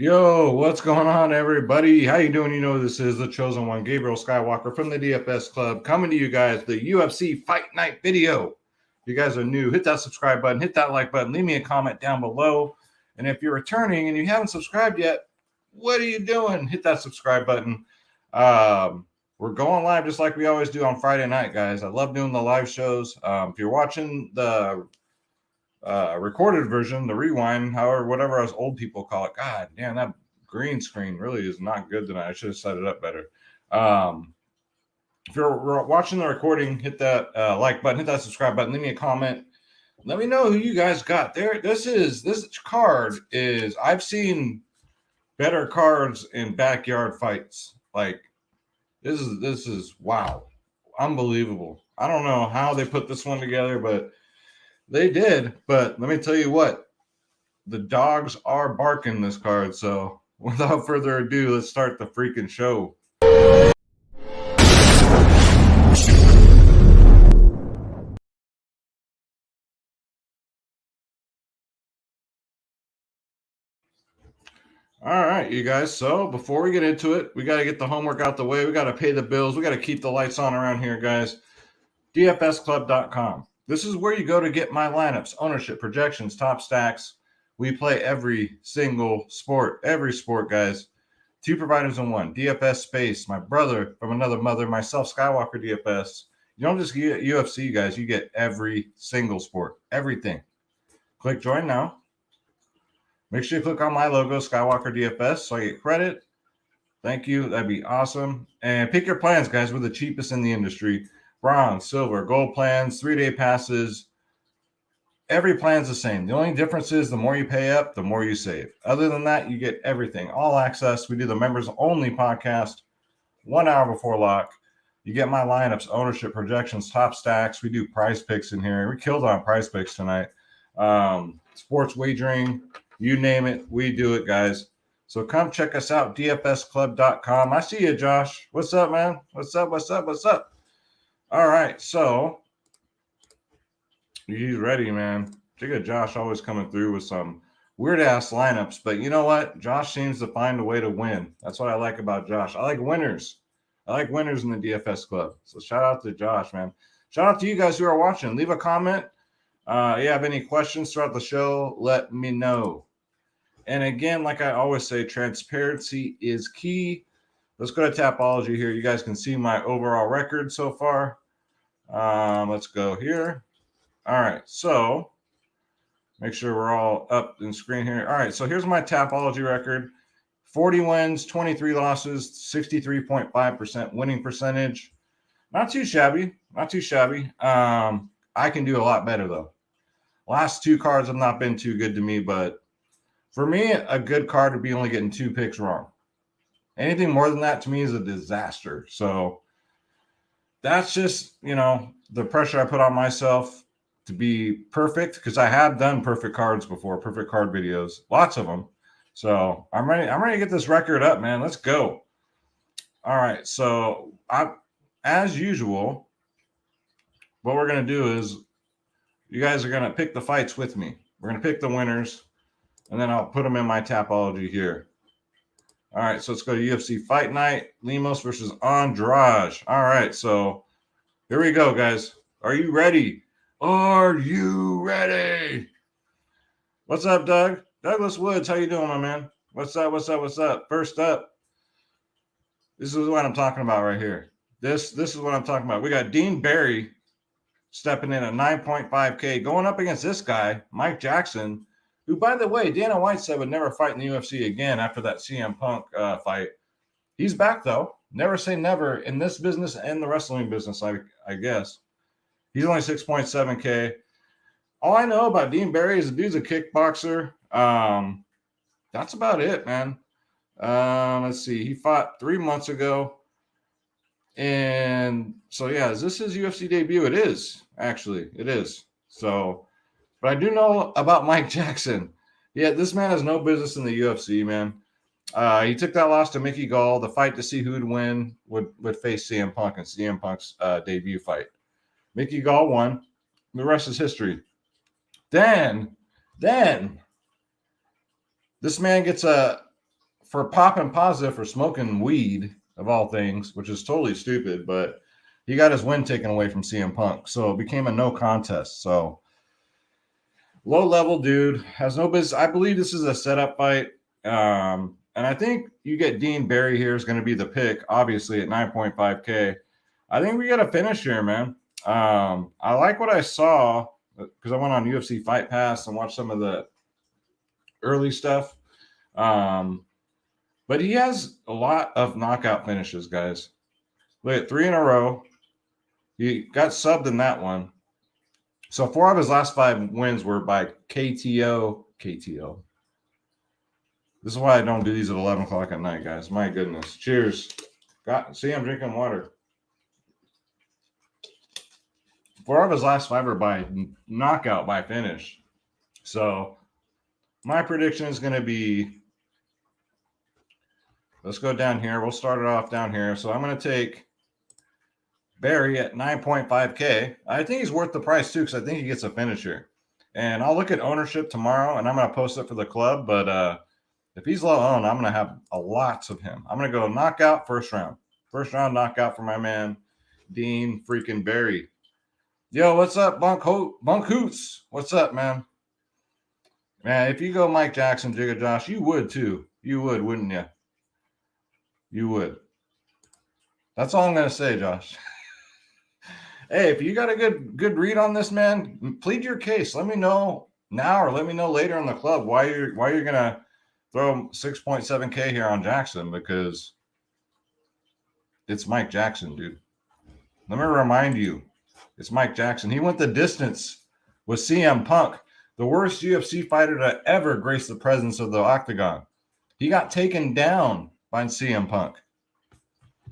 Yo, what's going on, everybody? How you doing? You know this is the Chosen One, Gabriel Skywalker from the DFS Club, coming to you guys the UFC Fight Night video. If you guys are new, hit that subscribe button, hit that like button, leave me a comment down below. And if you're returning and you haven't subscribed yet, what are you doing? Hit that subscribe button. We're going live just like we always do on Friday night, guys. I love doing the live shows. If you're watching the recorded version, the rewind, however, whatever us old people call it. God damn, that green screen really is not good tonight. I should have set it up better. If you're watching the recording, hit that like button, hit that subscribe button, leave me a comment. Let me know who you guys got there. This card is, I've seen better cards in backyard fights. Like this is wow, unbelievable. I don't know how they put this one together, but they did. But let me tell you what, the dogs are barking this card. So without further ado, let's start the freaking show. All right, you guys. So before we get into it, we got to get the homework out the way. We got to pay the bills. We got to keep the lights on around here, guys. DFSclub.com. This is where you go to get my lineups, ownership, projections, top stacks. We play every single sport, guys. Two providers in one. DFS Space, my brother from another mother, myself, Skywalker DFS. You don't just get UFC, guys. You get every single sport, everything. Click join now. Make sure you click on my logo, Skywalker DFS, so I get credit. Thank you. That'd be awesome. And pick your plans, guys. We're the cheapest in the industry. Bronze, silver, gold plans, 3-day passes. Every plan's the same. The only difference is the more you pay up, the more you save. Other than that, you get everything. All access. We do the members-only podcast 1 hour before lock. You get my lineups, ownership, projections, top stacks. We do prize picks in here. We killed on prize picks tonight. Sports wagering, you name it, we do it, guys. So come check us out, dfsclub.com. I see you, Josh. What's up, man? What's up? All right, so he's ready, man. Check out Josh always coming through with some weird-ass lineups. But you know what? Josh seems to find a way to win. That's what I like about Josh. I like winners. I like winners in the DFS Club. So shout out to Josh, man. Shout out to you guys who are watching. Leave a comment. You have any questions throughout the show, let me know. And again, like I always say, transparency is key. Let's go to Tapology here. You guys can see my overall record so far. Let's go here. All right, so make sure we're all up in screen here. All right, so here's my Tapology record. 40 wins, 23 losses, 63.5% winning percentage. Not too shabby. I can do a lot better, though. Last two cards have not been too good to me, but for me, a good card would be only getting 2 picks wrong. Anything more than that to me is a disaster. So that's just, the pressure I put on myself to be perfect, because I have done perfect cards before, perfect card videos, lots of them. So I'm ready to get this record up, man. Let's go. All right, so as usual, what we're going to do is you guys are going to pick the fights with me. We're going to pick the winners, and then I'll put them in my Tapology here. All right, so let's go to UFC Fight Night, Limos versus Andrade. All right, so here we go, guys. Are you ready? Are you ready? What's up, Doug? Douglas Woods, how you doing, my man? What's up? First up, this is what I'm talking about right here. This is what I'm talking about. We got Dean Barry stepping in at 9.5K, going up against this guy, Mike Jackson, who, by the way, Dana White said would never fight in the UFC again after that CM Punk fight. He's back, though. Never say never in this business and the wrestling business, I guess. He's only 6.7K. All I know about Dean Barry is the dude's a kickboxer. That's about it, man. Let's see. He fought 3 months ago. And so, yeah, is this his UFC debut? It is, actually. It is. So, but I do know about Mike Jackson. Yeah, this man has no business in the UFC, man. He took that loss to Mickey Gall. The fight to see who would win would face CM Punk in CM Punk's debut fight. Mickey Gall won. The rest is history. Then this man gets a for popping positive for smoking weed of all things, which is totally stupid, but he got his win taken away from CM Punk. So it became a no contest. So low level dude has no business. I believe this is a setup fight. And I think you get Dean Barry here is going to be the pick, obviously at 9.5K. I think we got a finish here, man. I like what I saw because I went on UFC Fight Pass and watched some of the early stuff. But he has a lot of knockout finishes, guys. Look at 3 in a row. He got subbed in that one. So 4 of his last 5 wins were by KTO. This is why I don't do these at 11 o'clock at night, guys. My goodness. Cheers. See, I'm drinking water. 4 of his last 5 are by knockout, by finish. So my prediction is going to be, let's go down here. We'll start it off down here. So I'm going to take Barry at 9.5K. I think he's worth the price too because I think he gets a finisher. And I'll look at ownership tomorrow, and I'm going to post it for the club. But if he's low owned, I'm going to have a lots of him. I'm going to go knockout first round. First round knockout for my man, Dean freaking Barry. Yo, what's up, Bunk Hoots? What's up, man? Man, if you go Mike Jackson, Jigga Josh, you would too. You would, wouldn't you? You would. That's all I'm going to say, Josh. Hey, if you got a good read on this, man, plead your case. Let me know now or let me know later in the club why you're going to throw 6.7K here on Jackson, because it's Mike Jackson, dude. Let me remind you, it's Mike Jackson. He went the distance with CM Punk, the worst UFC fighter to ever grace the presence of the octagon. He got taken down by CM Punk.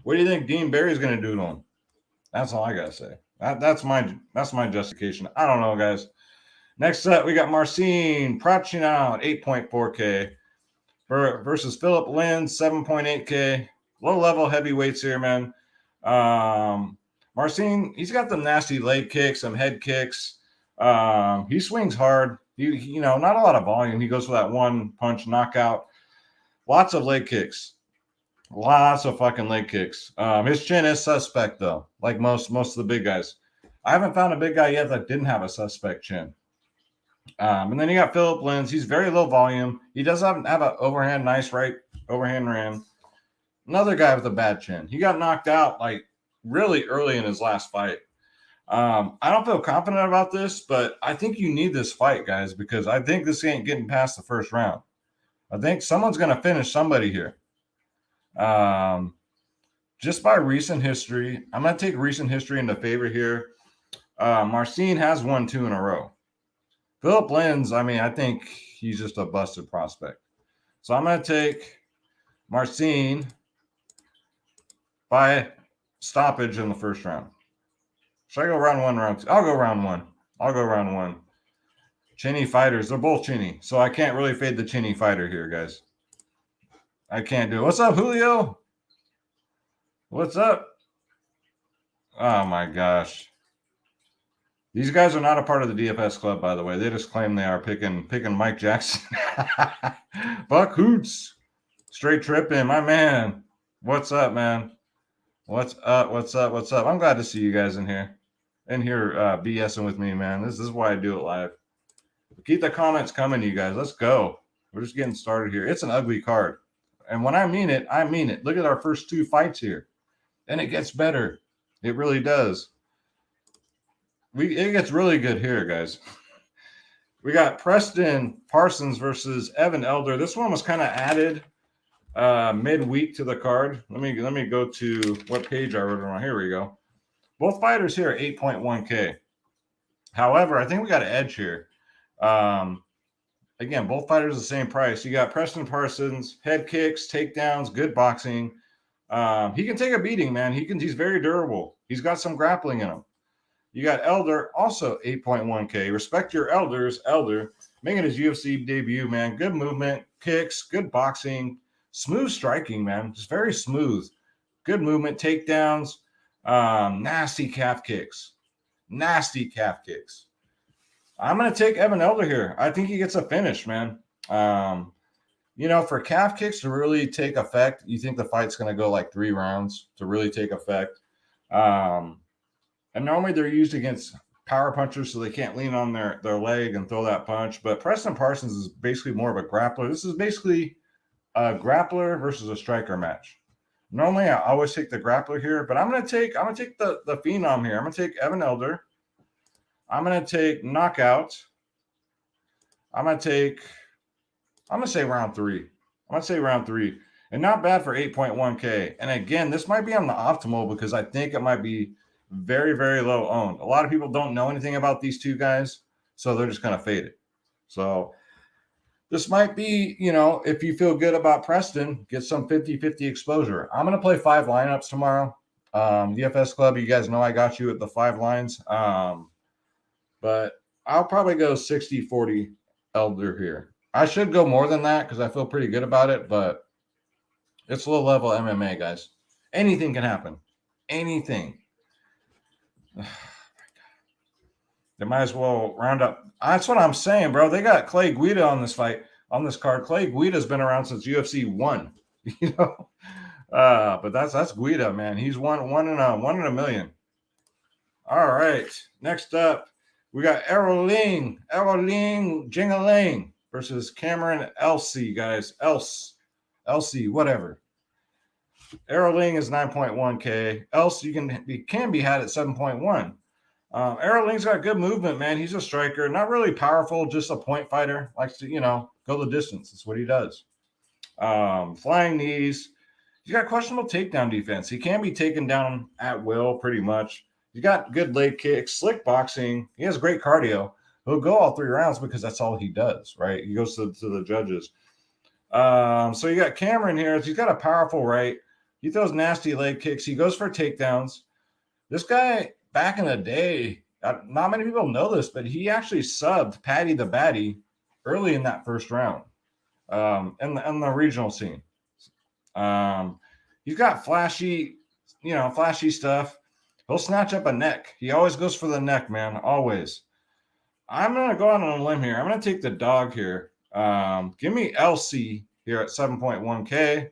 What do you think Dean Barry's going to do to him? That's all I got to say. That's my justification. I don't know, guys. Next up, we got Marcin Pratchee now at 8.4K versus Philip Lynn, 7.8K. Low-level heavyweights here, man. Marcin, he's got them nasty leg kicks, some head kicks. He swings hard. You know, not a lot of volume. He goes for that one punch knockout. Lots of leg kicks. Lots of fucking leg kicks. His chin is suspect, though, like most of the big guys. I haven't found a big guy yet that didn't have a suspect chin. And then you got Philip Lins. He's very low volume. He does have an overhand, nice right overhand ram. Another guy with a bad chin. He got knocked out like really early in his last fight. I don't feel confident about this, but I think you need this fight, guys, because I think this ain't getting past the first round. I think someone's going to finish somebody here. Just by recent history, I'm going to take recent history into favor here. Marcin has won 2 in a row. Philip Lins, I mean, I think he's just a busted prospect. So I'm going to take Marcin by stoppage in the first round. Should I go round 1, round 2? I'll go round 1. Chinny fighters, they're both chinny. So I can't really fade the chinny fighter here, guys. I can't do it. What's up, Julio? What's up? Oh, my gosh. These guys are not a part of the DFS club, by the way. They just claim they are picking Mike Jackson. Buck Hoots. Straight tripping, my man. What's up, man? What's up? I'm glad to see you guys in here. BSing with me, man. This is why I do it live. Keep the comments coming, you guys. Let's go. We're just getting started here. It's an ugly card. And when I mean it, I mean it. Look at our first 2 fights here. And it gets better. It really does. It gets really good here, guys. We got Preston Parsons versus Evan Elder. This one was kind of added midweek to the card. Let me go to what page I wrote it on. Here we go. Both fighters here are 8.1K. However, I think we got an edge here. Again, both fighters the same price. You got Preston Parsons, head kicks, takedowns, good boxing. He can take a beating, man. He's very durable. He's got some grappling in him. You got Elder, also 8.1K. Respect your elders. Elder making his UFC debut, man. Good movement, kicks, good boxing, smooth striking, man. Just very smooth. Good movement, takedowns, nasty calf kicks. I'm going to take Evan Elder here. I think he gets a finish, man. you know, for calf kicks to really take effect, you think the fight's going to go like 3 rounds to really take effect. And normally they're used against power punchers, so they can't lean on their leg and throw that punch. But Preston Parsons is basically more of a grappler. This is basically a grappler versus a striker match. Normally, I always take the grappler here, but I'm gonna take the phenom here. I'm gonna take Evan Elder. I'm gonna take knockout. I'm gonna say round 3. I'm gonna say round 3, and not bad for 8.1K. And again, this might be on the optimal because I think it might be very, very low owned. A lot of people don't know anything about these two guys, so they're just gonna fade it. So this might be, you know, if you feel good about Preston, get some 50-50 exposure. I'm going to play 5 lineups tomorrow. DFS Club, you guys know I got you at the 5 lines. But I'll probably go 60-40 Elder here. I should go more than that because I feel pretty good about it, but it's low-level MMA, guys. Anything can happen. Anything. They might as well round up. That's what I'm saying, bro. They got Clay Guida on this fight, on this card. Clay Guida's been around since UFC 1, you know. But that's Guida, man. He's one in a million. All right. Next up, we got Errol-Ling Jingaling versus Cameron Elsey, guys. Elsey, whatever. Errol-Ling is 9.1K. Elsey can be had at 7.1. Errol-Ling's got good movement, man. He's a striker, not really powerful, just a point fighter. Likes to, you know, go the distance. That's what he does. Flying knees. He's got questionable takedown defense. He can be taken down at will, pretty much. He's got good leg kicks, slick boxing. He has great cardio. He'll go all 3 rounds because that's all he does, right? He goes to the judges. So you got Cameron here. He's got a powerful right. He throws nasty leg kicks. He goes for takedowns. This guy, back in the day, not many people know this, but he actually subbed Patty the Batty early in that first round in the regional scene. He's got flashy stuff. He'll snatch up a neck. He always goes for the neck, man, always. I'm going to go out on a limb here. I'm going to take the dog here. Give me LC here at 7.1K.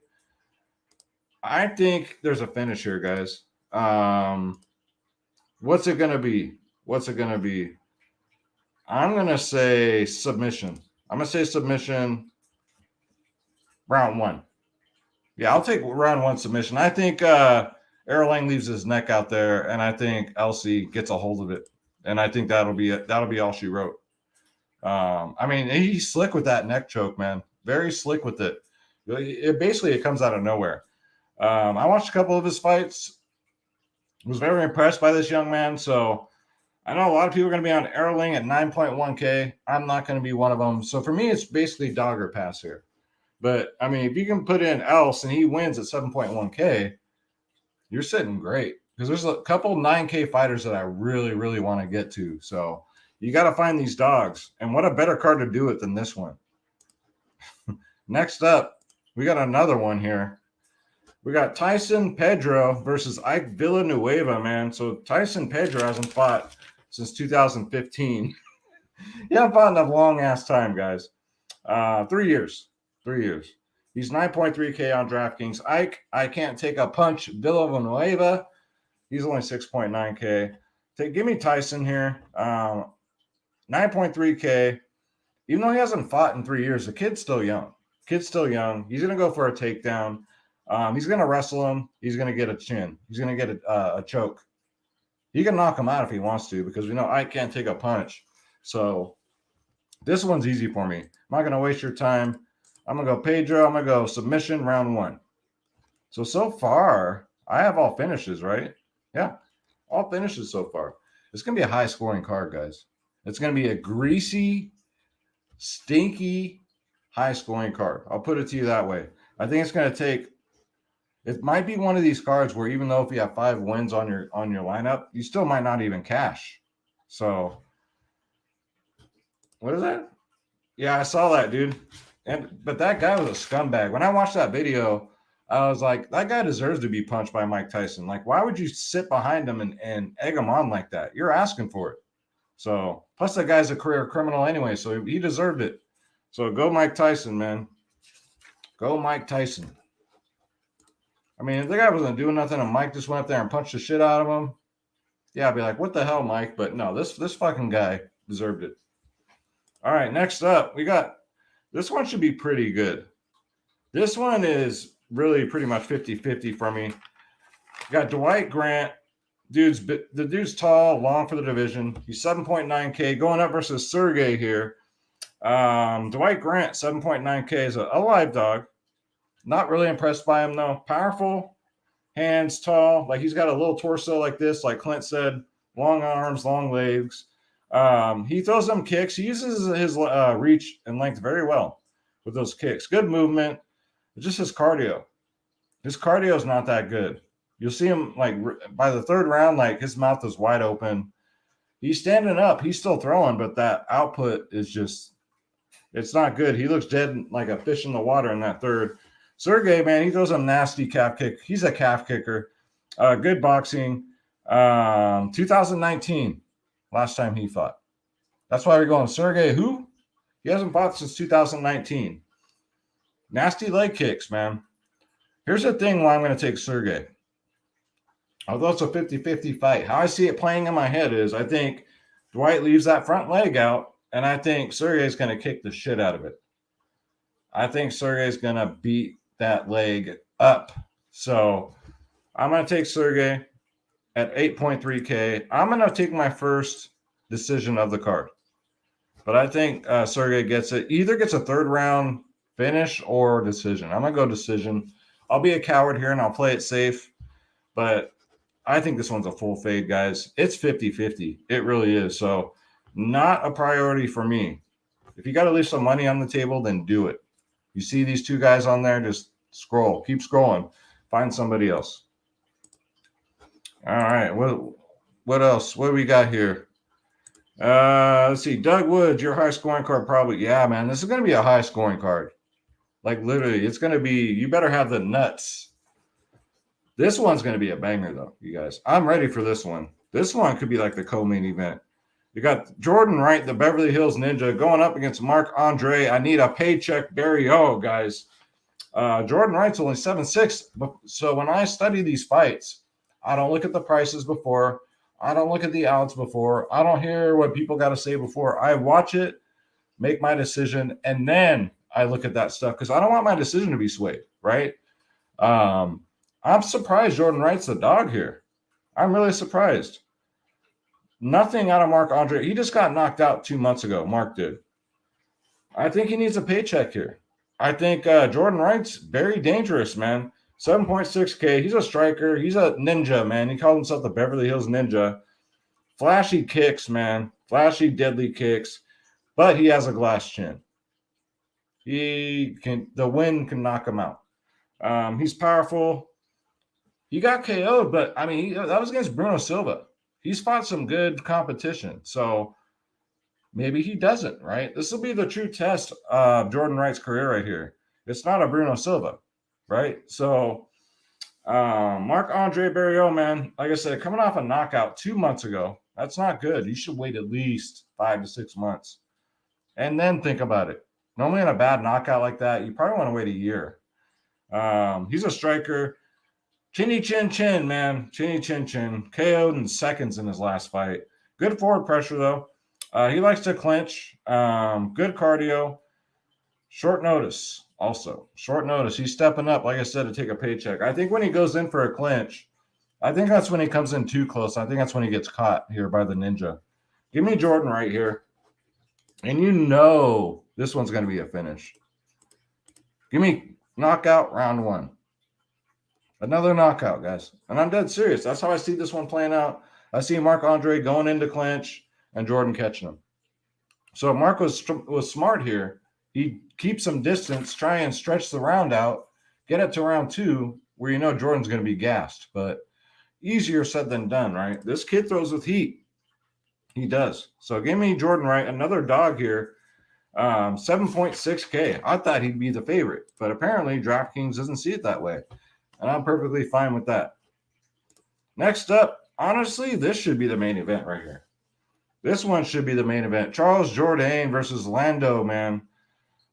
I think there's a finish here, guys. What's it going to be? I'm going to say submission. Round 1. Yeah, I'll take round 1 submission. I think Errol-Ling leaves his neck out there, and I think LC gets a hold of it. And I think that'll be it. That'll be all she wrote. I mean, he's slick with that neck choke, man. Very slick with it. It comes out of nowhere. I watched a couple of his fights. Was very impressed by this young man. So I know a lot of people are going to be on Errol-Ling at 9.1K. I'm not going to be one of them. So for me, it's basically dog or pass here. But, I mean, if you can put in Else and he wins at 7.1K, you're sitting great. Because there's a couple 9K fighters that I really, really want to get to. So you got to find these dogs. And what a better card to do it than this one. Next up, we got another one here. We got Tyson Pedro versus Ike Villanueva, man. So Tyson Pedro hasn't fought since 2015. He hasn't fought in a long-ass time, guys. 3 years. 3 years. He's 9.3K on DraftKings. Ike, I can't take a punch. Villanueva, he's only 6.9K. Give me Tyson here. 9.3K. Even though he hasn't fought in 3 years, the kid's still young. He's going to go for a takedown. He's going to wrestle him. He's going to get a chin. He's going to get a choke. He can knock him out if he wants to because we know I can't take a punch. So this one's easy for me. I'm not going to waste your time. I'm going to go Pedro. I'm going to go submission round 1. So far, I have all finishes, right? Yeah, all finishes so far. It's going to be a high-scoring card, guys. It's going to be a greasy, stinky, high-scoring card. I'll put it to you that way. I think it's going to take – it might be one of these cards where even though if you have 5 wins on your lineup, you still might not even cash. So, what is that? Yeah, I saw that, dude. But that guy was a scumbag. When I watched that video, I was like, that guy deserves to be punched by Mike Tyson. Like, why would you sit behind him and egg him on like that? You're asking for it. So, plus that guy's a career criminal anyway, so he deserved it. So, go Mike Tyson, man. Go Mike Tyson. I mean, if the guy wasn't doing nothing and Mike just went up there and punched the shit out of him, yeah, I'd be like, what the hell, Mike? But no, this fucking guy deserved it. All right, next up, we got, this one should be pretty good. This one is really pretty much 50-50 for me. We got Dwight Grant. The dude's tall, long for the division. He's 7.9K going up versus Sergey here. Dwight Grant, 7.9K is a live dog. Not really impressed by him though. Powerful, hands, tall. Like he's got a little torso like this, like Clint said. Long arms, long legs. He throws them kicks. He uses his reach and length very well with those kicks. Good movement. It's just his cardio. His cardio is not that good. You'll see him like by the third round, like his mouth is wide open. He's standing up. He's still throwing, but that output is just, it's not good. He looks dead like a fish in the water in that third. Sergey, man, he throws a nasty calf kick. He's a calf kicker. Good boxing. 2019, last time he fought. That's why we're going Sergey, who? He hasn't fought since 2019. Nasty leg kicks, man. Here's the thing why I'm going to take Sergey. Although it's a 50-50 fight, how I see it playing in my head is I think Dwight leaves that front leg out, and I think Sergey's going to kick the shit out of it. I think Sergey's going to beat that leg up. So I'm going to take Sergey at 8.3K. I'm going to take my first decision of the card. But I think Sergey either gets a third round finish or decision. I'm going to go decision. I'll be a coward here and I'll play it safe. But I think this one's a full fade, guys. It's 50-50. It really is. So not a priority for me. If you got to leave some money on the table, then do it. You see these two guys on there, just scroll. Keep scrolling. Find somebody else. All right. What else? What do we got here? Let's see. Doug Woods, your high scoring card probably. Yeah, man. This is going to be a high scoring card. Like literally, it's going to be, you better have the nuts. This one's going to be a banger, though, you guys. I'm ready for this one. This one could be like the co-main event. You got Jordan Wright, the Beverly Hills Ninja, going up against Marc-Andre. I need a paycheck Barrio, guys. Jordan Wright's only 7'6". So when I study these fights, I don't look at the prices before. I don't look at the odds before. I don't hear what people got to say before. I watch it, make my decision, and then I look at that stuff because I don't want my decision to be swayed, right? I'm surprised Jordan Wright's the dog here. I'm really surprised. Nothing out of Marc-Andre. He just got knocked out 2 months ago. Mark did. I think he needs a paycheck here. I think Jordan Wright's very dangerous, man. 7.6K. He's a striker. He's a ninja, man. He called himself the Beverly Hills Ninja. Flashy kicks, man. Flashy, deadly kicks. But he has a glass chin. The wind can knock him out. He's powerful. He got KO'd, but I mean, that was against Bruno Silva. He's fought some good competition. So maybe he doesn't, right? This will be the true test of Jordan Wright's career right here. It's not a Bruno Silva, right? So Marc-Andre Barrio, man, like I said, coming off a knockout 2 months ago, that's not good. You should wait at least 5 to 6 months and then think about it. Normally in a bad knockout like that, you probably want to wait a year. He's a striker. Chinny chin chin, man. Chinny chin chin. KO'd in seconds in his last fight. Good forward pressure, though. He likes to clinch. Good cardio. Short notice, also. Short notice. He's stepping up, like I said, to take a paycheck. I think when he goes in for a clinch, I think that's when he comes in too close. I think that's when he gets caught here by the ninja. Give me Jordan right here. And you know this one's going to be a finish. Give me knockout round 1. Another knockout, guys. And I'm dead serious. That's how I see this one playing out. I see Marc-Andre going into clinch and Jordan catching him. So Mark was smart here. He keeps some distance, try and stretch the round out, get it to round 2 where you know Jordan's going to be gassed. But easier said than done, right? This kid throws with heat. He does. So give me Jordan Wright, another dog here. 7.6K. I thought he'd be the favorite, but apparently Draftkings doesn't see it that way. And I'm perfectly fine with that. Next up, honestly, this should be the main event right here. This one should be the main event. Charles Jourdain versus Lando, man.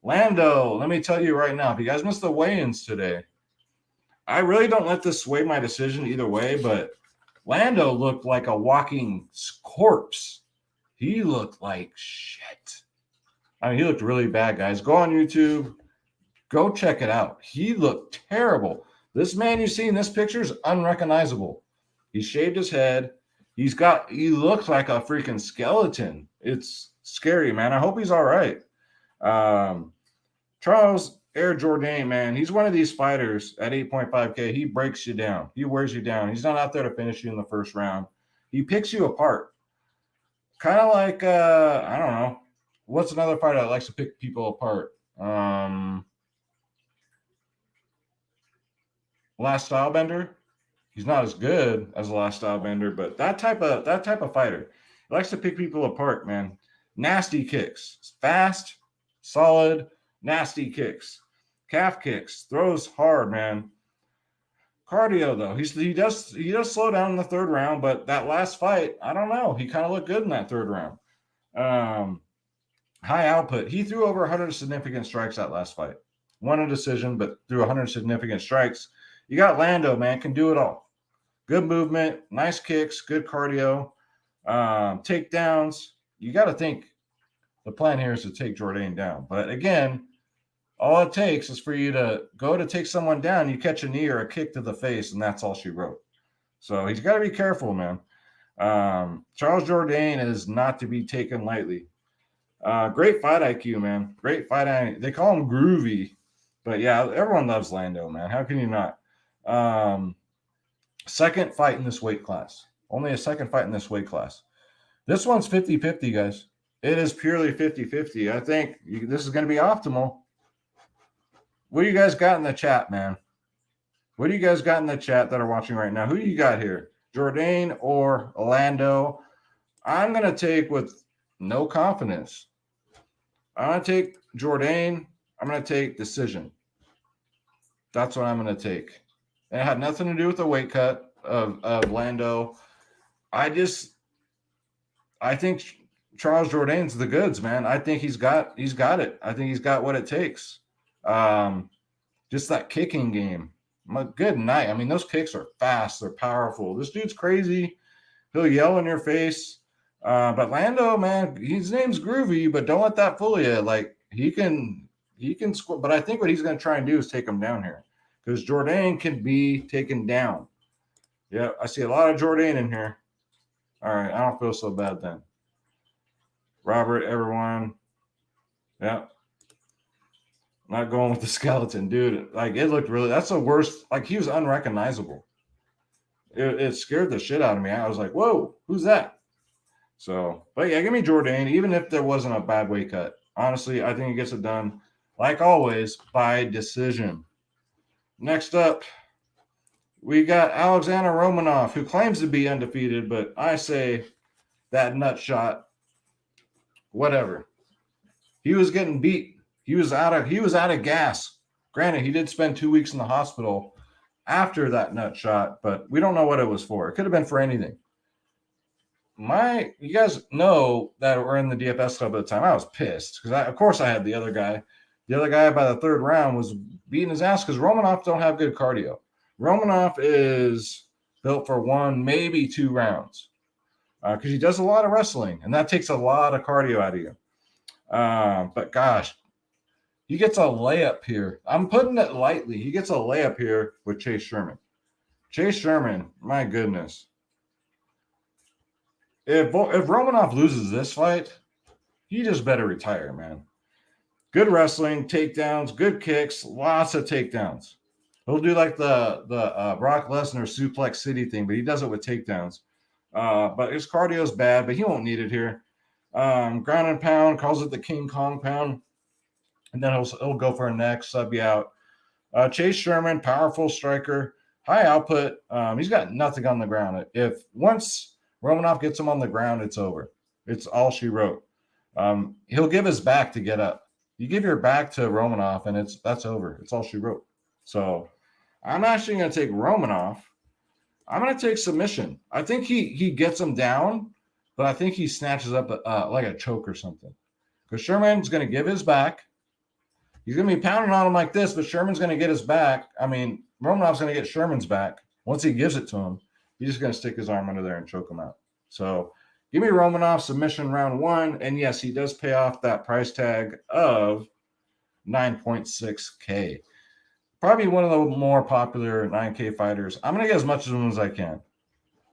Lando, let me tell you right now, if you guys missed the weigh-ins today, I really don't let this sway my decision either way, but Lando looked like a walking corpse. He looked like shit. I mean, he looked really bad, guys. Go on YouTube. Go check it out. He looked terrible. This man you see in this picture is unrecognizable. He shaved his head. He looks like a freaking skeleton. It's scary, man. I hope he's all right. Charles Air Jourdain, man, he's one of these fighters at 8.5K. He breaks you down. He wears you down. He's not out there to finish you in the first round. He picks you apart. Kind of like, I don't know. What's another fighter that likes to pick people apart? Last Stylebender. He's not as good as the Last Stylebender, but that type of fighter. He likes to pick people apart, man. Nasty kicks. Fast, solid, nasty kicks. Calf kicks. Throws hard, man. Cardio, though. He does slow down in the third round, but that last fight, I don't know. He kind of looked good in that third round. High output. He threw over 100 significant strikes that last fight. Won a decision, but threw 100 significant strikes. You got Lando, man. Can do it all. Good movement, nice kicks, good cardio, takedowns. You got to think the plan here is to take Jourdain down. But again, all it takes is for you to go to take someone down. You catch a knee or a kick to the face, and that's all she wrote. So he's got to be careful, man. Charles Jourdain is not to be taken lightly. Great fight IQ, man. Great fight IQ. They call him groovy. But, yeah, everyone loves Lando, man. How can you not? Second fight in this weight class. Only a second fight in this weight class. This one's 50-50, guys. It is purely 50-50. I think this is going to be optimal. What do you guys got in the chat, man? What do you guys got in the chat that are watching right now? Who do you got here? Jourdain or Lando? I'm going to take with no confidence. I'm going to take Jourdain. I'm going to take decision. That's what I'm going to take. And it had nothing to do with the weight cut of Lando. I think Charles Jourdain's the goods, man. I think he's got it. I think he's got what it takes. Just that kicking game. Good night. I mean, those kicks are fast. They're powerful. This dude's crazy. He'll yell in your face. But Lando, man, his name's groovy, but don't let that fool you. Like, he can score. But I think what he's going to try and do is take him down here. Because Jourdain can be taken down. Yeah, I see a lot of Jourdain in here. All right, I don't feel so bad then. Robert, everyone. Yeah. Not going with the skeleton, dude. Like, it looked really – that's the worst. Like, he was unrecognizable. It scared the shit out of me. I was like, whoa, who's that? So, but yeah, give me Jourdain, even if there wasn't a bad weight cut. Honestly, I think he gets it done, like always, by decision. Next up, we got Alexander Romanov, who claims to be undefeated, but I say that nut shot, whatever. He was getting beat. He was out of gas. Granted, he did spend 2 weeks in the hospital after that nut shot, but we don't know what it was for. It could have been for anything. You guys know that we're in the DFS club at the time. I was pissed because, of course, I had the other guy. The other guy by the third round was beating his ass because Romanov don't have good cardio. Romanov is built for 1, maybe 2 rounds because he does a lot of wrestling, and that takes a lot of cardio out of you. But, gosh, he gets a layup here. I'm putting it lightly. He gets a layup here with Chase Sherman. Chase Sherman, my goodness. If Romanov loses this fight, he just better retire, man. Good wrestling, takedowns, good kicks, lots of takedowns. He'll do like the Brock Lesnar Suplex City thing, but he does it with takedowns. But his cardio is bad, but he won't need it here. Ground and pound, calls it the King Kong pound. And then he'll go for a neck, sub you out. Chase Sherman, powerful striker, high output. He's got nothing on the ground. If once Romanov gets him on the ground, it's over. It's all she wrote. He'll give his back to get up. You give your back to Romanov, and that's over. It's all she wrote. So I'm actually going to take Romanov. I'm going to take submission. I think he gets him down, but I think he snatches up like a choke or something. Because Sherman's going to give his back. He's going to be pounding on him like this, but Sherman's going to get his back. I mean, Romanov's going to get Sherman's back. Once he gives it to him, he's just going to stick his arm under there and choke him out. So give me Romanov submission round 1. And yes, he does pay off that price tag of 9.6K. Probably one of the more popular 9K fighters. I'm going to get as much of them as I can.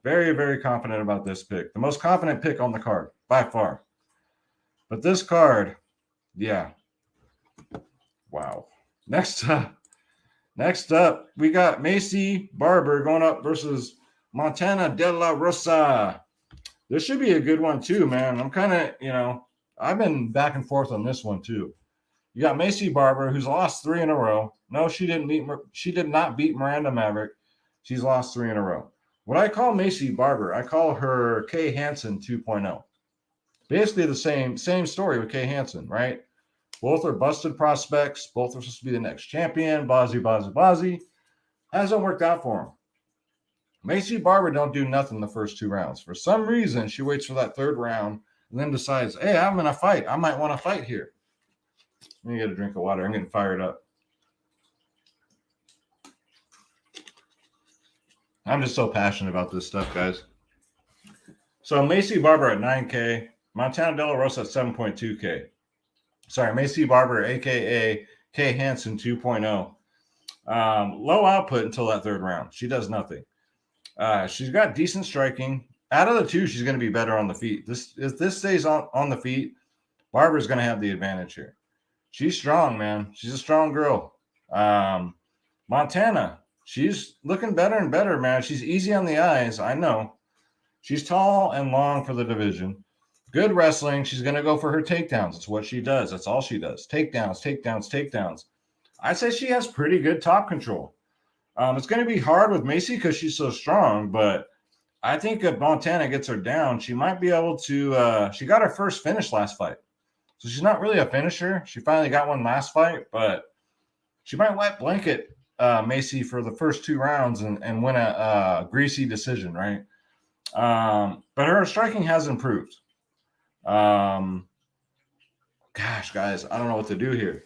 Very, very confident about this pick. The most confident pick on the card, by far. But this card, yeah. Wow. Next up, we got Macy Barber going up versus Montana De La Rosa. This should be a good one too, man. I'm kind of, I've been back and forth on this one too. You got Macy Barber, who's lost 3 in a row. No, she did not beat Miranda Maverick. She's lost 3 in a row. What I call Macy Barber, I call her Kay Hansen 2.0. Basically the same story with Kay Hansen, right? Both are busted prospects. Both are supposed to be the next champion. Bazzi. Hasn't worked out for them. Macy Barber don't do nothing the first 2 rounds. For some reason, she waits for that 3rd round and then decides, hey, I'm in a fight. I might want to fight here. Let me get a drink of water. I'm getting fired up. I'm just so passionate about this stuff, guys. So Macy Barber at 9K. Montana De La Rosa at 7.2K. Sorry, Macy Barber, a.k.a. Kay Hansen 2.0. Low output until that 3rd round. She does nothing. She's got decent striking. Out of the 2, she's going to be better on the feet. If this stays on the feet, Barber's going to have the advantage here. She's strong, man. She's a strong girl. Montana, she's looking better and better, man. She's easy on the eyes, I know. She's tall and long for the division. Good wrestling. She's going to go for her takedowns. That's what she does. That's all she does. Takedowns. I'd say she has pretty good top control. It's going to be hard with Macy because she's so strong, but I think if Montana gets her down, she might be able to she got her first finish last fight. So she's not really a finisher. She finally got one last fight, but she might wet blanket Macy for the first 2 rounds and win a greasy decision, right? But her striking has improved. Gosh, guys, I don't know what to do here.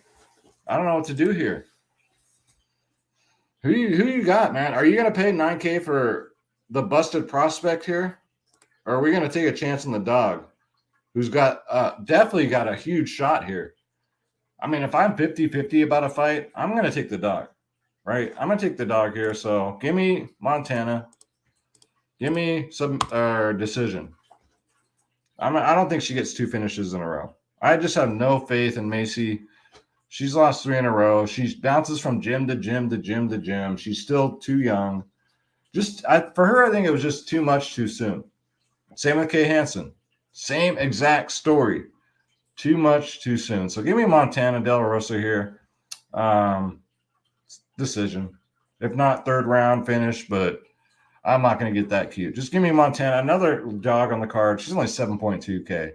Who you got, man? Are you going to pay 9K for the busted prospect here? Or are we going to take a chance on the dog who's got definitely got a huge shot here? I mean, if I'm 50-50 about a fight, I'm going to take the dog, right? I'm going to take the dog here. So give me Montana. Give me some decision. I don't think she gets 2 finishes in a row. I just have no faith in Macy. She's lost 3 in a row. She bounces from gym to gym. She's still too young. For her, I think it was just too much too soon. Same with Kay Hansen. Same exact story. Too much too soon. So give me Montana De La Rosa here. Decision. If not 3rd round finish, but I'm not going to get that cute. Just give me Montana. Another dog on the card. She's only 7.2K.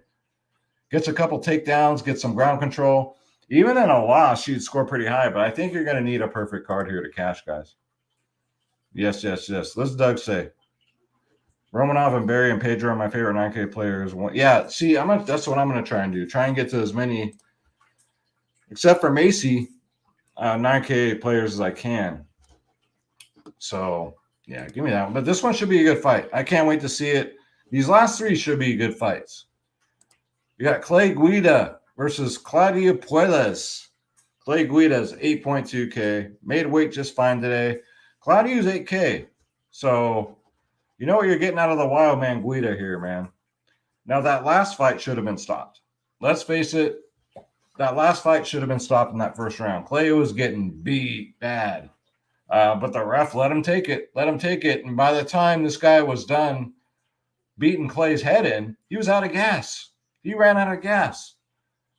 Gets a couple takedowns, gets some ground control. Even in a loss, she'd score pretty high, but I think you're going to need a perfect card here to cash, guys. Yes. Let's Doug say. Romanov and Barry and Pedro are my favorite 9K players. Yeah, see, that's what I'm going to try and do. Try and get to as many, except for Macy, 9K players as I can. So, yeah, give me that one. But this one should be a good fight. I can't wait to see it. These last 3 should be good fights. We got Clay Guida versus Claudia Puellas. Clay Guida's 8.2K. Made weight just fine today. Claudia's 8K. So, you know what you're getting out of the wild man Guida here, man. Now, that last fight should have been stopped. Let's face it. That last fight should have been stopped in that 1st round. Clay was getting beat bad. But the ref let him take it. And by the time this guy was done beating Clay's head in, he was out of gas. He ran out of gas.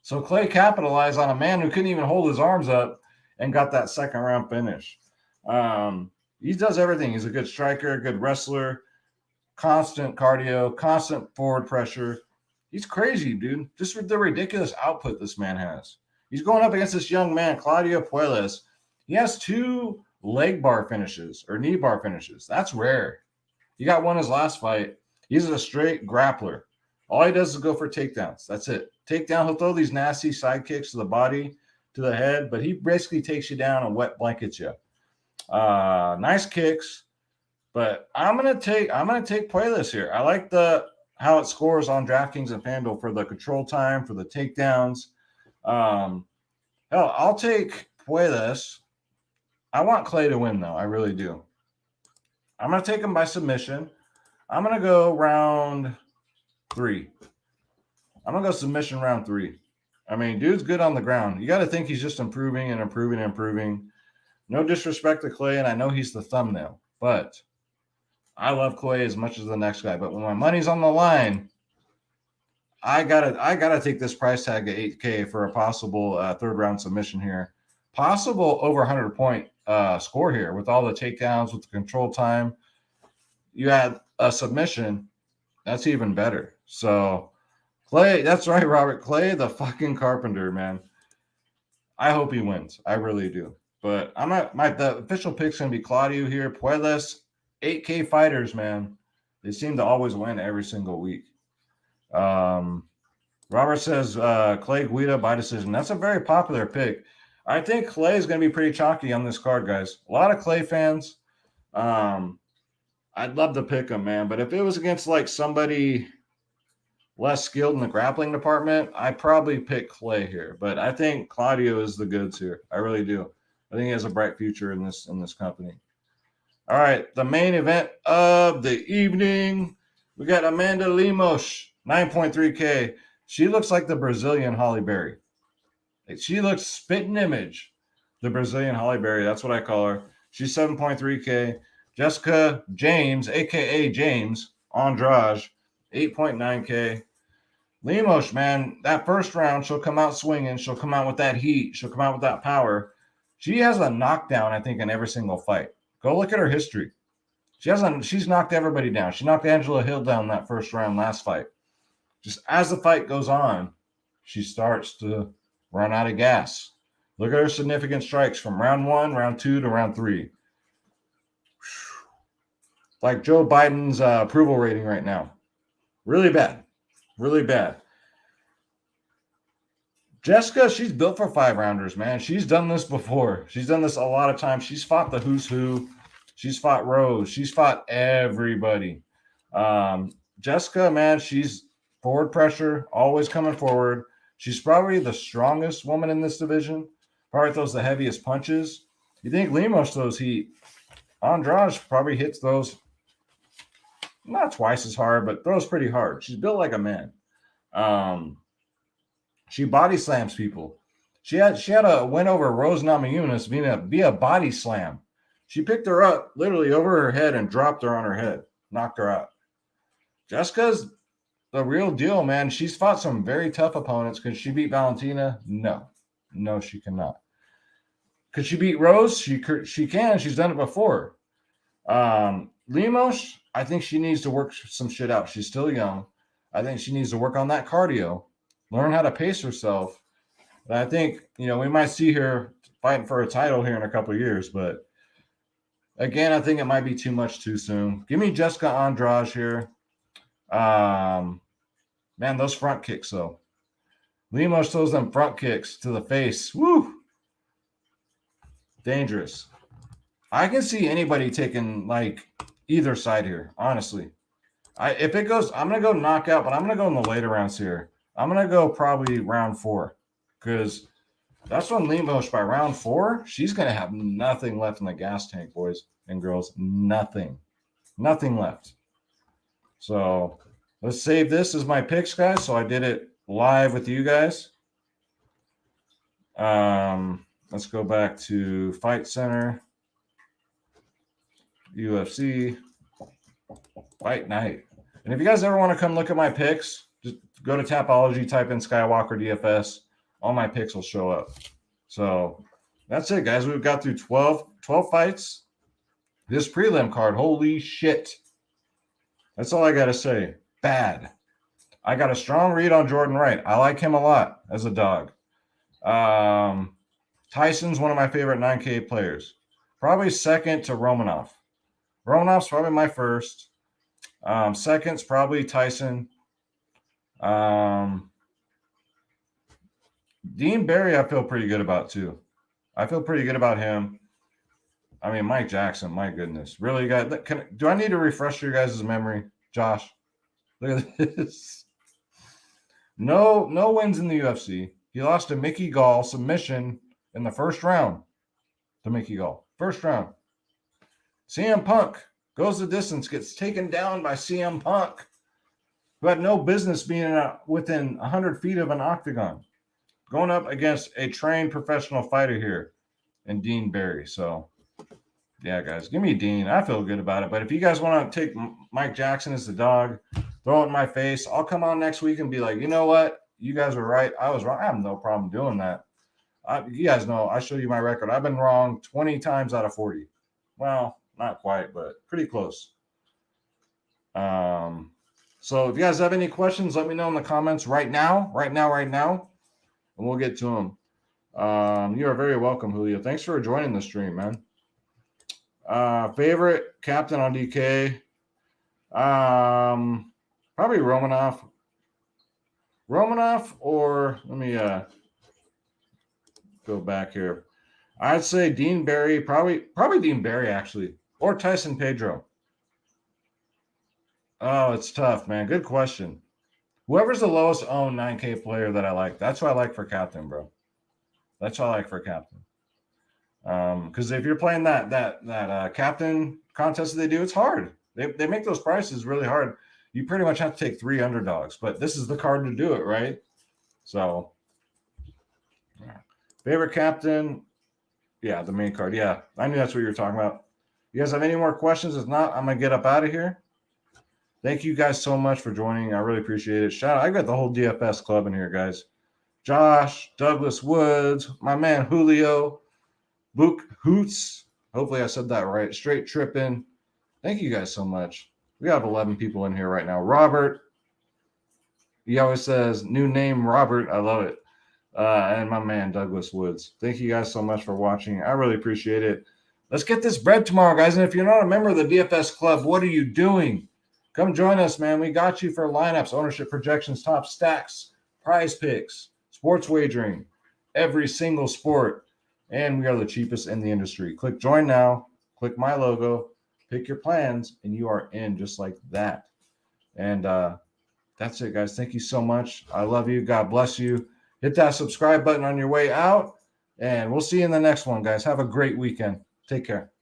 So Clay capitalized on a man who couldn't even hold his arms up and got that 2nd round finish. He does everything. He's a good striker, a good wrestler, constant cardio, constant forward pressure. He's crazy, dude. Just the ridiculous output this man has. He's going up against this young man, Claudia Puellas. He has 2 leg bar finishes or knee bar finishes. That's rare. He got one his last fight. He's a straight grappler. All he does is go for takedowns. That's it. Takedown. He'll throw these nasty side kicks to the body to the head, but he basically takes you down and wet blankets you. Nice kicks, but I'm gonna take Puellas here. I like how it scores on DraftKings and FanDuel for the control time, for the takedowns. Hell, I'll take Puellas. I want Clay to win, though. I really do. I'm going to take him by submission. I'm going to go round 3. I'm going to go submission round 3. I mean, dude's good on the ground. You got to think he's just improving and improving and improving. No disrespect to Clay, and I know he's the thumbnail, but I love Clay as much as the next guy. But when my money's on the line, I gotta take this price tag at $8K for a possible third round submission here. Possible over 100-point score here with all the takedowns, with the control time. You add a submission, that's even better. So Clay, that's right, Robert. Clay, the fucking carpenter, man. I hope he wins. I really do. But the official pick's gonna be Claudia here. Puellas, 8K fighters, man. They seem to always win every single week. Robert says Clay Guida by decision. That's a very popular pick. I think Clay is going to be pretty chalky on this card, guys. A lot of Clay fans. I'd love to pick him, man. But if it was against like somebody less skilled in the grappling department, I'd probably pick Clay here. But I think Claudio is the goods here. I really do. I think he has a bright future in this company. All right, the main event of the evening. We got Amanda Limos, 9.3K. She looks like the Brazilian Holly Berry. She looks spitting image, the Brazilian Holly Berry. That's what I call her. She's 7.3K. Jessica James, a.k.a. James Andrade, 8.9K. Limos, man, that first round, she'll come out swinging. She'll come out with that heat. She'll come out with that power. She has a knockdown, I think, in every single fight. Go look at her history. She's knocked everybody down. She knocked Angela Hill down that first round last fight. Just as the fight goes on, she starts to run out of gas. Look at her significant strikes from round 1, round 2 to round 3. Like Joe Biden's approval rating right now. Really bad. Really bad. Jessica, she's built for 5-rounders, man. She's done this before. She's done this a lot of times. She's fought the who's who. She's fought Rose. She's fought everybody. Jessica, man, she's forward pressure, always coming forward. She's probably the strongest woman in this division. Probably throws the heaviest punches. You think Limos throws heat? Andrade probably hits those not twice as hard, but throws pretty hard. She's built like a man. She body slams people. She had a win over Rose Namajunas via body slam. She picked her up literally over her head and dropped her on her head, knocked her out. Jessica's the real deal, man. She's fought some very tough opponents. Could she beat Valentina? No, she cannot. Could she beat Rose? She can. She's done it before. Limos, I think she needs to work some shit out. She's still young. I think she needs to work on that cardio, learn how to pace herself. And I think, we might see her fighting for a title here in a couple of years. But again, I think it might be too much too soon. Give me Jessica Andrade here. Man, those front kicks, though. Limos throws them front kicks to the face. Woo! Dangerous. I can see anybody taking, either side here, honestly. If it goes, I'm going to go knockout, but I'm going to go in the later rounds here. I'm going to go probably round 4 because that's when Limos, by round 4, she's going to have nothing left in the gas tank, boys and girls. Nothing left. So let's save this as my picks, guys. So I did it live with you guys. Let's go back to Fight Center, UFC, Fight Night. And if you guys ever want to come look at my picks, just go to Tapology, type in Skywalker DFS. All my picks will show up. So that's it, guys. We've got through 12 fights. This prelim card, holy shit. That's all I got to say. Bad. I got a strong read on Jordan Wright. I like him a lot as a dog. Tyson's one of my favorite 9K players. Probably second to Romanov. Romanov's probably my first. Second's probably Tyson. Dean Barry, I feel pretty good about too. I feel pretty good about him. I mean, Mike Jackson, my goodness. Really, guys, do I need to refresh your guys' memory? Josh, look at this. No wins in the UFC. He lost to Mickey Gall, submission in the first round to Mickey Gall. First round. CM Punk goes the distance, gets taken down by CM Punk, who had no business being within 100 feet of an octagon. Going up against a trained professional fighter here in Dean Barry. So, yeah, guys, give me Dean. I feel good about it. But if you guys want to take Mike Jackson as the dog, throw it in my face, I'll come on next week and be like, you know what? You guys were right. I was wrong. I have no problem doing that. You guys know, I show you my record. I've been wrong 20 times out of 40. Well, not quite, but pretty close. So if you guys have any questions, let me know in the comments right now, and we'll get to them. You are very welcome, Julio. Thanks for joining the stream, man. Favorite captain on DK? Probably Romanov. Or let me go back here. I'd say Dean Barry, probably Dean Barry actually, or Tyson Pedro. Oh, it's tough, man. Good question. Whoever's the lowest owned 9K player that I like, that's what I like for captain, bro. That's what I like for captain. Because if you're playing that captain contest that they do, it's hard. They make those prices really hard. You pretty much have to take 3 underdogs, but this is the card to do it, right? So, favorite captain, yeah, the main card. Yeah, I knew that's what you were talking about. You guys have any more questions? If not, I'm gonna get up out of here. Thank you guys so much for joining. I really appreciate it. Shout out, I got the whole DFS club in here, guys. Josh, Douglas Woods, my man Julio, Book Hoots. Hopefully I said that right. Straight Trippin'. Thank you guys so much. We have 11 people in here right now. Robert, he always says, new name Robert. I love it. And my man Douglas Woods. Thank you guys so much for watching. I really appreciate it. Let's get this bread tomorrow, guys. And if you're not a member of the DFS club, what are you doing? Come join us, man. We got you for lineups, ownership projections, top stacks, prize picks, sports wagering, every single sport. And we are the cheapest in the industry. Click join now. Click my logo. Pick your plans, and you are in just like that. And that's it, guys. Thank you so much. I love you. God bless you. Hit that subscribe button on your way out, and we'll see you in the next one, guys. Have a great weekend. Take care.